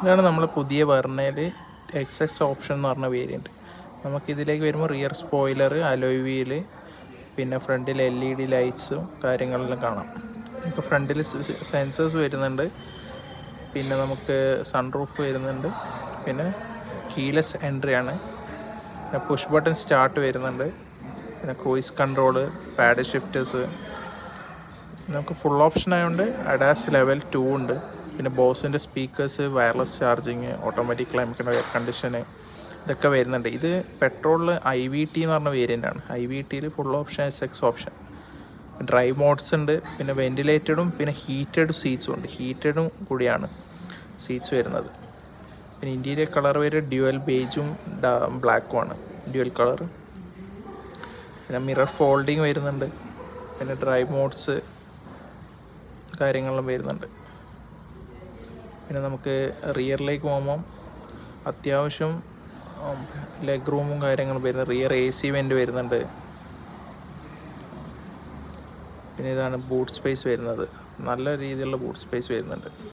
ഇതാണ് നമ്മൾ പുതിയ വെർണയിൽ എക്സസ് ഓപ്ഷൻ എന്ന് പറഞ്ഞ വേരിയൻറ്റ്. നമുക്കിതിലേക്ക് വരുമ്പോൾ റിയർ സ്പോയിലർ, അലോയ് വീല്, പിന്നെ ഫ്രണ്ടിൽ LED ലൈറ്റ്സും കാര്യങ്ങളെല്ലാം കാണാം. നമുക്ക് ഫ്രണ്ടിൽ സെൻസേഴ്സ് വരുന്നുണ്ട്, പിന്നെ നമുക്ക് സൺറൂഫ് വരുന്നുണ്ട്, പിന്നെ കീലെസ് എൻട്രി ആണ്, പിന്നെ പുഷ് ബട്ടൺ സ്റ്റാർട്ട് വരുന്നുണ്ട്, പിന്നെ ക്രൂയിസ് കൺട്രോള്, പാഡ് ഷിഫ്റ്റേഴ്സ്. നമുക്ക് ഫുൾ ഓപ്ഷൻ ആയതുകൊണ്ട് അഡാസ് ലെവൽ 2 ഉണ്ട്. പിന്നെ ബോസിൻ്റെ speakers, wireless charging, automatic climate air condition, ഇതൊക്കെ വരുന്നുണ്ട്. ഇത് പെട്രോളിൽ IVT എന്ന് പറഞ്ഞ വേരിയൻ്റ് ആണ്. IVTയിൽ full option, SX option, drive modes ഉണ്ട്, പിന്നെ വെൻറ്റിലേറ്റഡും പിന്നെ ഹീറ്റഡ് സീറ്റ്സും ഉണ്ട്. ഹീറ്റഡും കൂടിയാണ് സീറ്റ്സ് വരുന്നത്. പിന്നെ ഇൻറ്റീരിയർ കളർ വരെ ഡ്യുവൽ ബേജും ബ്ലാക്കും ആണ്, ഡ്യുവൽ കളർ. പിന്നെ മിറർ ഫോൾഡിങ് വരുന്നുണ്ട്, പിന്നെ ഡ്രൈവ് മോഡ്സ് കാര്യങ്ങളെല്ലാം വരുന്നുണ്ട്. പിന്നെ നമുക്ക് റിയറിലേക്ക് പോകുമ്പം അത്യാവശ്യം ലെഗ് റൂമും കാര്യങ്ങളും വരുന്നത്. റിയർ AC വെൻ്റ് വരുന്നുണ്ട്. പിന്നെ ഇതാണ് ബൂട്ട് സ്പേസ് വരുന്നത്, നല്ല രീതിയിലുള്ള ബൂട്ട് സ്പേസ് വരുന്നുണ്ട്.